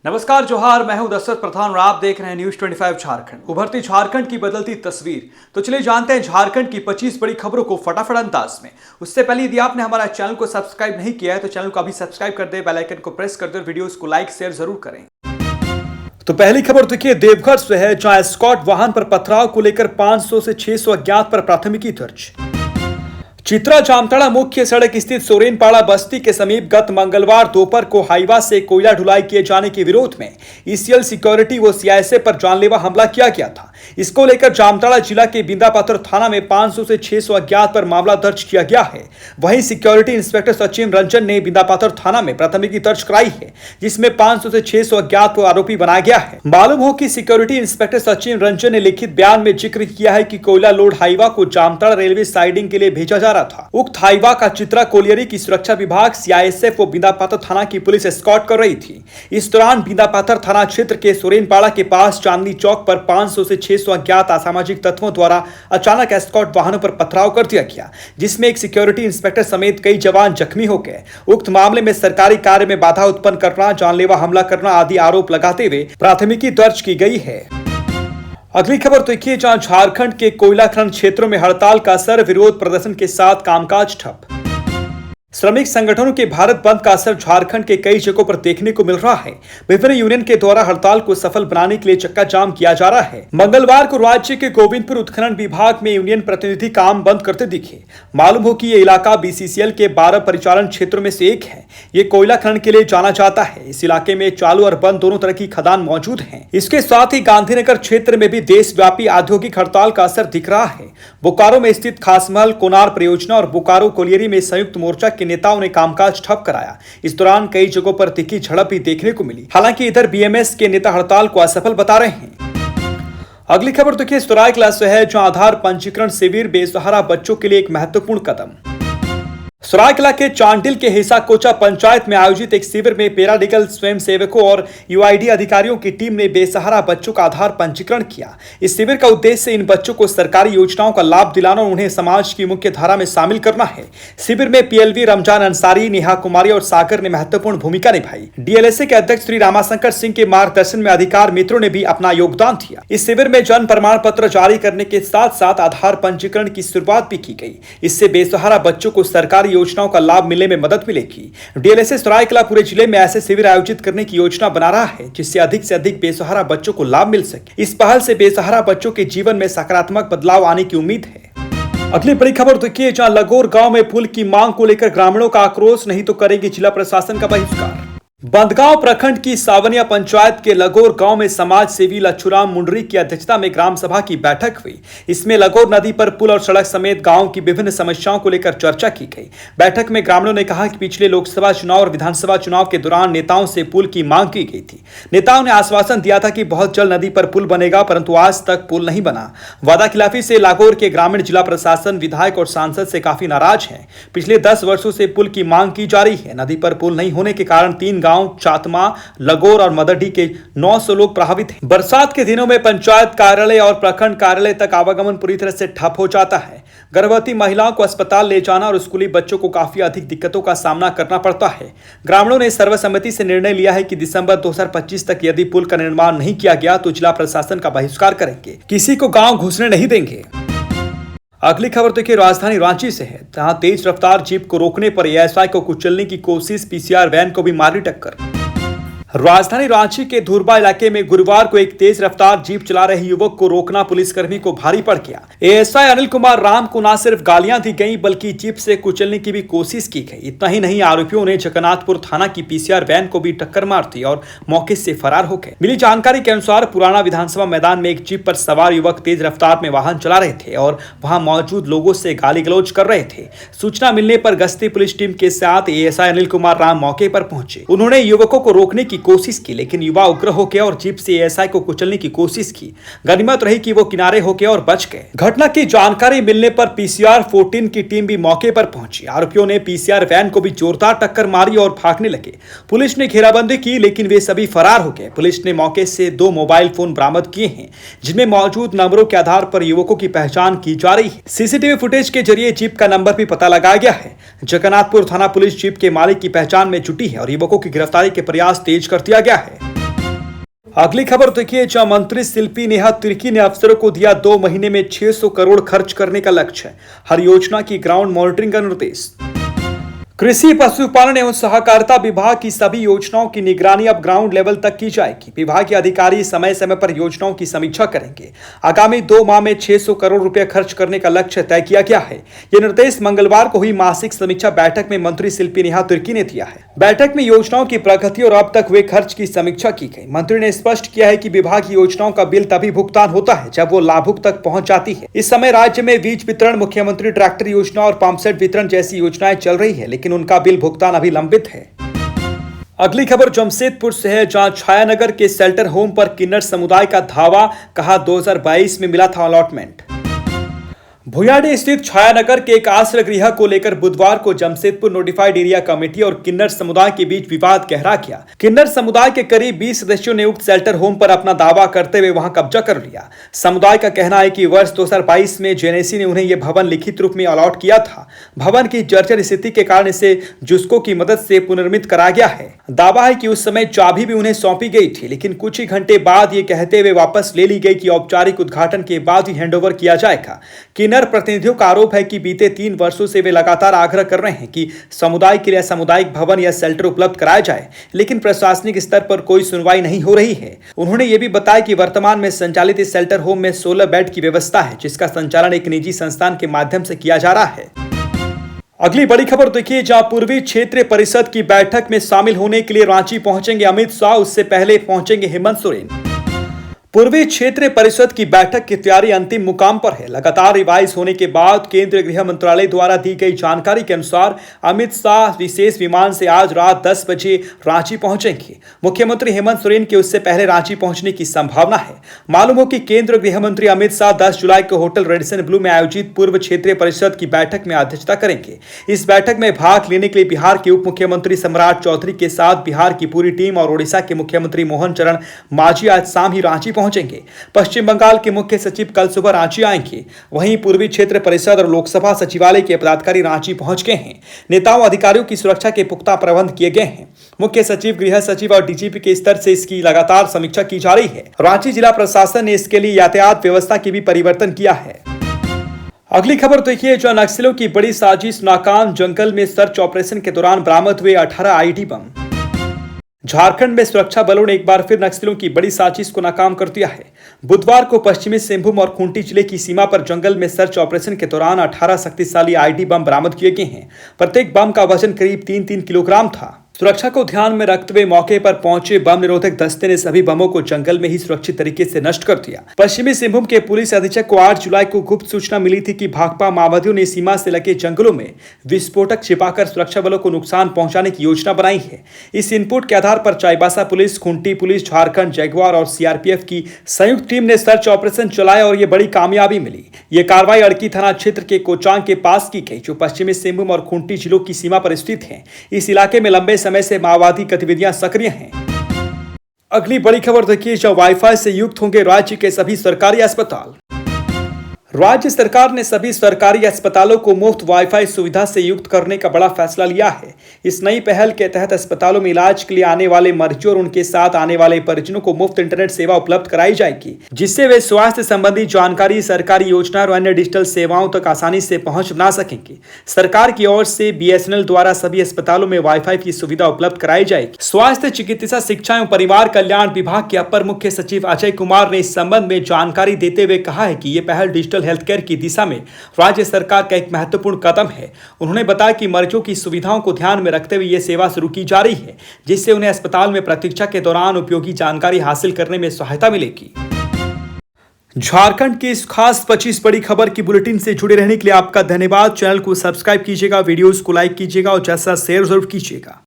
नमस्कार, जोहार। मैं हूं दशरथ प्रधान और आप देख रहे हैं न्यूज 25 झारखंड। उभरती झारखंड की बदलती तस्वीर। तो चलिए जानते हैं झारखंड की 25 बड़ी खबरों को फटाफट अंदाज में। उससे पहले यदि आपने हमारा चैनल को सब्सक्राइब नहीं किया है तो चैनल को अभी सब्सक्राइब कर दे, बेल आइकन को प्रेस कर दे और वीडियोस को लाइक शेयर जरूर करें। तो पहली खबर देखिए, देवघर से है, जहां एस्कॉर्ट वाहन पर पथराव को लेकर 500 से 600 अज्ञात पर प्राथमिकी दर्ज। चित्रा जामताड़ा मुख्य सड़क स्थित सोरेनपाड़ा बस्ती के समीप गत मंगलवार दोपहर को हाईवा से कोयला ढुलाई किए जाने के विरोध में ईसीएल सिक्योरिटी व सीआईएसएफ पर जानलेवा हमला किया गया था। इसको लेकर जामताड़ा जिला के बिंदापाथर थाना में 500 से 600 अज्ञात पर मामला दर्ज किया गया है। वहीं सिक्योरिटी इंस्पेक्टर सचिन रंजन ने बिंदापाथर थाना में प्राथमिकी दर्ज कराई है, जिसमें 500 से 600 अज्ञात को आरोपी बनाया गया है। मालूम हो कि सिक्योरिटी इंस्पेक्टर सचिन रंजन ने लिखित बयान में जिक्र किया है कि कोयला लोड हाईवा को जामताड़ा रेलवे साइडिंग के लिए भेजा जा रहा था। उक्त हाईवा का चित्रा कोलियरी की सुरक्षा विभाग, सीआईएसएफ व बिंदापाथर थाना की पुलिस एस्कॉर्ट कर रही थी। इस दौरान बिंदापाथर थाना क्षेत्र के सोरेनपाड़ा के पास चांदनी चौक पर 500 से 600 अज्ञात असामाजिक तत्वों द्वारा अचानक एस्कॉर्ट वाहनों पर पथराव कर दिया गया, जिसमें एक सिक्योरिटी इंस्पेक्टर समेत कई जवान जख्मी हो गए। उक्त मामले में सरकारी कार्य में बाधा उत्पन्न करना, जानलेवा हमला करना आदि आरोप लगाते हुए प्राथमिकी दर्ज की गई है। अगली खबर देखिए, जहां झारखंड के कोयला खनन क्षेत्रों में हड़ताल का असर, विरोध प्रदर्शन के साथ कामकाज ठप। श्रमिक संगठनों के भारत बंद का असर झारखंड के कई जगहों पर देखने को मिल रहा है। विभिन्न यूनियन के द्वारा हड़ताल को सफल बनाने के लिए चक्का जाम किया जा रहा है। मंगलवार को राज्य के गोविंदपुर उत्खनन विभाग में यूनियन प्रतिनिधि काम बंद करते दिखे। मालूम हो कि ये इलाका बीसीसीएल के 12 परिचालन क्षेत्रों में से एक है। ये कोयला खनन के लिए जाना जाता है। इस इलाके में चालू और बंद दोनों तरह की खदान मौजूद है। इसके साथ ही गांधीनगर क्षेत्र में भी देशव्यापी औद्योगिक हड़ताल का असर दिख रहा है। बोकारो में स्थित खासमहल कोनार परियोजना और बोकारो कोलियरी में संयुक्त मोर्चा के नेताओं ने कामकाज ठप कराया। इस दौरान कई जगहों पर तीखी झड़प भी देखने को मिली। हालांकि इधर बीएमएस के नेता हड़ताल को असफल बता रहे हैं। अगली खबर देखिए, सरायकेला से है, जहां आधार पंजीकरण शिविर, बेसहारा बच्चों के लिए एक महत्वपूर्ण कदम। सरायकेला के चांडिल के हिस्सा कोचा पंचायत में आयोजित एक शिविर में पैरालीगल स्वयंसेवकों और यूआईडी अधिकारियों की टीम ने बेसहारा बच्चों का आधार पंजीकरण किया। इस शिविर का उद्देश्य इन बच्चों को सरकारी योजनाओं का लाभ दिलाना और उन्हें समाज की मुख्य धारा में शामिल करना है। शिविर में पीएलवी रमजान अंसारी, नेहा कुमारी और सागर ने महत्वपूर्ण भूमिका निभाई। डीएलएसए के अध्यक्ष श्री रामाशंकर सिंह के मार्गदर्शन में अधिकार मित्रों ने भी अपना योगदान दिया। इस शिविर में जन्म प्रमाण पत्र जारी करने के साथ साथ आधार पंजीकरण की शुरुआत भी की गई। इससे बेसहारा बच्चों को सरकारी योजनाओं का लाभ मिलने में मदद मिलेगी। डीएलएसए सरायकेला पूरे जिले में ऐसे शिविर आयोजित करने की योजना बना रहा है, जिससे अधिक से अधिक बेसहारा बच्चों को लाभ मिल सके। इस पहल से बेसहारा बच्चों के जीवन में सकारात्मक बदलाव आने की उम्मीद है। अगली बड़ी खबर देखिए, जहां लगोर गांव में पुल की मांग को लेकर ग्रामीणों का आक्रोश, नहीं तो करेंगे जिला प्रशासन का बहिष्कार। बंदगांव प्रखंड की सावनिया पंचायत के लगोर गांव में समाज सेवी लच्छूराम मुंडरी की अध्यक्षता में ग्राम सभा की बैठक हुई। इसमें लगोर नदी पर पुल और सड़क समेत गांव की विभिन्न समस्याओं को लेकर चर्चा की गई। बैठक में ग्रामीणों ने कहा कि पिछले लोकसभा चुनाव और विधानसभा चुनाव के दौरान नेताओं से पुल की मांग की गई थी। नेताओं ने आश्वासन दिया था कि बहुत जल्द नदी पर पुल बनेगा, परंतु आज तक पुल नहीं बना। वादा खिलाफी से लागोर के ग्रामीण जिला प्रशासन, विधायक और सांसद से काफी नाराज है। पिछले 10 वर्षों से पुल की मांग की जा रही है। नदी पर पुल नहीं होने के कारण 3 गांव चातमा, लगोर और मदरडी के 900 लोग प्रभावित हैं। बरसात के दिनों में पंचायत कार्यालय और प्रखंड कार्यालय तक आवागमन पूरी तरह से ठप हो जाता है। गर्भवती महिलाओं को अस्पताल ले जाना और स्कूली बच्चों को काफी अधिक दिक्कतों का सामना करना पड़ता है। ग्रामीणों ने सर्वसम्मति से निर्णय लिया है कि दिसंबर 2025 तक यदि पुल का निर्माण नहीं किया गया तो जिला प्रशासन का बहिष्कार करेंगे, किसी को गाँव घुसने नहीं देंगे। अगली खबर देखिए, राजधानी रांची से है, जहां तेज रफ्तार जीप को रोकने पर एएसआई को कुचलने की कोशिश, पीसीआर वैन को भी मारी टक्कर। राजधानी रांची के धुरबा इलाके में गुरुवार को एक तेज रफ्तार जीप चला रहे युवक को रोकना पुलिसकर्मी को भारी पड़ गया। एएसआई अनिल कुमार राम को न सिर्फ गालियां दी गईं, बल्कि जीप से कुचलने की भी कोशिश की गई। इतना ही नहीं, आरोपियों ने जगन्नाथपुर थाना की पीसीआर वैन को भी टक्कर मार दी और मौके से फरार हो गए। मिली जानकारी के अनुसार पुराना विधानसभा मैदान में एक जीप पर सवार युवक तेज रफ्तार में वाहन चला रहे थे और वहां मौजूद लोगों से गाली गलौज कर रहे थे। सूचना मिलने पर गश्ती पुलिस टीम के साथ एएसआई अनिल कुमार राम मौके पर पहुंचे। उन्होंने युवकों को रोकने की कोशिश की, लेकिन युवा उग्र हो गया और जीप से एएसआई को कुचलने की कोशिश की। गनीमत रही कि वो किनारे हो गए और बच गए। घटना की जानकारी मिलने पर पीसीआर 14 की टीम भी मौके पर पहुंची। आरोपियों ने पीसीआर वैन को भी जोरदार टक्कर मारी और भागने लगे। पुलिस ने घेराबंदी की, लेकिन वे सभी फरार हो गए। पुलिस ने मौके से 2 मोबाइल फोन बरामद किए हैं, जिनमें मौजूद नंबरों के आधार पर युवकों की पहचान की जा रही है। सीसीटीवी फुटेज के जरिए जीप का नंबर भी पता लगाया गया है। जगन्नाथपुर थाना पुलिस जीप के मालिक की पहचान में जुटी है और युवकों की गिरफ्तारी के प्रयास तेज कर दिया गया है। अगली खबर देखिए, जहां मंत्री शिल्पी नेहा तिर्की ने अफसरों को दिया 2 महीने में 600 करोड़ खर्च करने का लक्ष्य। हर योजना की ग्राउंड मॉनिटरिंग का निर्देश। कृषि पशुपालन एवं सहकारिता विभाग की सभी योजनाओं की निगरानी अब ग्राउंड लेवल तक की जाएगी। विभाग के अधिकारी समय समय पर योजनाओं की समीक्षा करेंगे। आगामी 2 माह में 600 करोड़ रुपए खर्च करने का लक्ष्य तय किया गया है। यह निर्देश मंगलवार को हुई मासिक समीक्षा बैठक में मंत्री शिल्पी नेहा तिर्की ने दिया है। बैठक में योजनाओं की प्रगति और अब तक हुए खर्च की समीक्षा की गई। मंत्री ने स्पष्ट किया है कि विभाग की योजनाओं का बिल तभी भुगतान होता है जब वो लाभुक तक पहुंच जाती है। इस समय राज्य में बीज वितरण, मुख्यमंत्री ट्रैक्टर योजना और पंपसेट वितरण जैसी योजनाएं चल रही है, लेकिन उनका बिल भुगतान अभी लंबित है। अगली खबर जमशेदपुर से है, जहां छायानगर के शेल्टर होम पर किन्नर समुदाय का धावा, कहा 2022 में मिला था अलॉटमेंट। भुयाडी स्थित छायानगर के एक आश्रय गृह को लेकर बुधवार को जमशेदपुर नोटिफाइड एरिया कमेटी और किन्नर समुदाय के बीच विवाद गहरा गया। किन्नर समुदाय के करीब 20 सदस्यों ने उक्त शेल्टर होम पर अपना दावा करते हुए वहां कब्जा कर लिया। समुदाय का कहना है कि वर्ष 2022 में जेएनएसी ने उन्हें यह भवन लिखित रूप में अलॉट किया था। भवन की जर्जर स्थिति के कारण इसे जुस्को की मदद से पुनर्निर्मित करा गया है। दावा है कि उस समय चाबी भी उन्हें सौंपी गई थी, लेकिन कुछ ही घंटे बाद ये कहते हुए वापस ले ली गई कि औपचारिक उद्घाटन के बाद ही हैंडओवर किया जाएगा। किन्नर प्रतिनिधियों का आरोप है कि बीते 3 वर्षों से वे लगातार आग्रह कर रहे हैं कि समुदाय के लिए सामुदायिक भवन या शेल्टर उपलब्ध कराया जाए, लेकिन प्रशासनिक स्तर पर कोई सुनवाई नहीं हो रही है। उन्होंने ये भी बताया कि वर्तमान में संचालित इस शेल्टर होम में 16 बेड की व्यवस्था है, जिसका संचालन एक निजी संस्थान के माध्यम से किया जा रहा है। अगली बड़ी खबर देखिए, जहां पूर्वी क्षेत्रीय परिषद की बैठक में शामिल होने के लिए रांची पहुंचेंगे अमित शाह, उससे पहले पहुंचेंगे हेमंत सोरेन। पूर्वी क्षेत्रीय परिषद की बैठक की तैयारी अंतिम मुकाम पर है। लगातार रिवाइज होने के बाद केंद्रीय गृह मंत्रालय द्वारा दी गई जानकारी के अनुसार अमित शाह विशेष विमान से आज रात 10 बजे रांची पहुंचेंगे। मुख्यमंत्री हेमंत सोरेन के उससे पहले रांची पहुंचने की संभावना है। मालूम हो कि केंद्रीय गृह मंत्री अमित शाह 10 जुलाई को होटल रेडिसन ब्लू में आयोजित पूर्व क्षेत्रीय परिषद की बैठक में अध्यक्षता करेंगे। इस बैठक में भाग लेने के लिए बिहार के उप मुख्यमंत्री सम्राट चौधरी के साथ बिहार की पूरी टीम और ओडिशा के मुख्यमंत्री मोहन चरण मांझी आज शाम ही रांची पहुंचेंगे। पश्चिम बंगाल के मुख्य सचिव कल सुबह रांची आएंगे। वहीं पूर्वी क्षेत्र परिषद और लोकसभा सचिवालय के पदाधिकारी रांची पहुंच गए हैं। नेताओं अधिकारियों की सुरक्षा के पुख्ता प्रबंध किए गए हैं। मुख्य सचिव, गृह सचिव और डीजीपी के स्तर से इसकी लगातार समीक्षा की जा रही है। रांची जिला प्रशासन ने इसके लिए यातायात व्यवस्था की भी परिवर्तन किया है। अगली खबर देखिए, जो नक्सलियों की बड़ी साजिश नाकाम, जंगल में सर्च ऑपरेशन के दौरान बरामद हुए 18 आईडी बम। झारखंड में सुरक्षा बलों ने एक बार फिर नक्सलियों की बड़ी साजिश को नाकाम कर दिया है। बुधवार को पश्चिमी सिंहभूम और खूंटी जिले की सीमा पर जंगल में सर्च ऑपरेशन के दौरान 18 शक्तिशाली आईडी बम बरामद किए गए हैं। प्रत्येक बम का वजन करीब 3-3 किलोग्राम था। सुरक्षा को ध्यान में रखते हुए मौके पर पहुंचे बम निरोधक दस्ते ने सभी बमों को जंगल में ही सुरक्षित तरीके से नष्ट कर दिया। पश्चिमी सिंहभूम के पुलिस अधीक्षक को 8 जुलाई को गुप्त सूचना मिली थी कि भाकपा माओवादियों ने सीमा से लगे जंगलों में विस्फोटक छिपाकर सुरक्षा बलों को नुकसान पहुंचाने की योजना बनाई है। इस इनपुट के आधार पर Chaibasa police, Khunti police, Jharkhand Jaguar और सीआरपीएफ की संयुक्त टीम ने सर्च ऑपरेशन चलाया और ये बड़ी कामयाबी मिली। ये कार्रवाई अड़की थाना क्षेत्र के कोचांग के पास की गई, जो पश्चिमी सिंहभूम और खूंटी जिलों की सीमा पर स्थित है। इस इलाके में लंबे समय से माओवादी गतिविधियां सक्रिय हैं। अगली बड़ी खबर देखिए, जब वाईफाई से युक्त होंगे राज्य के सभी सरकारी अस्पताल। राज्य सरकार ने सभी सरकारी अस्पतालों को मुफ्त वाईफाई सुविधा से युक्त करने का बड़ा फैसला लिया है। इस नई पहल के तहत अस्पतालों में इलाज के लिए आने वाले मरीजों और उनके साथ आने वाले परिजनों को मुफ्त इंटरनेट सेवा उपलब्ध कराई जाएगी, जिससे वे स्वास्थ्य संबंधी जानकारी, सरकारी योजना और अन्य डिजिटल सेवाओं तक आसानी से पहुंच बना सकेंगे। सरकार की ओर से बीएसएनएल द्वारा सभी अस्पतालों में वाईफाई की सुविधा उपलब्ध कराई जाएगी। स्वास्थ्य, चिकित्सा, शिक्षा एवं परिवार कल्याण विभाग के अपर मुख्य सचिव अजय कुमार ने इस संबंध में जानकारी देते हुए कहा है कि ये पहल डिजिटल हेल्थ केयर की दिशा में राज्य सरकार का एक महत्वपूर्ण कदम है। उन्होंने बताया कि मरीजों की सुविधाओं को ध्यान में रखते हुए यह सेवा शुरू की जा रही है, जिससे उन्हें अस्पताल में प्रतीक्षा के दौरान उपयोगी जानकारी हासिल करने में सहायता मिलेगी। झारखंड की इस खास 25 बड़ी खबर की बुलेटिन से जुड़े रहने के लिए आपका धन्यवाद। चैनल को सब्सक्राइब कीजिएगा, वीडियोस को लाइक कीजिएगा और जैसा शेयर जरूर कीजिएगा।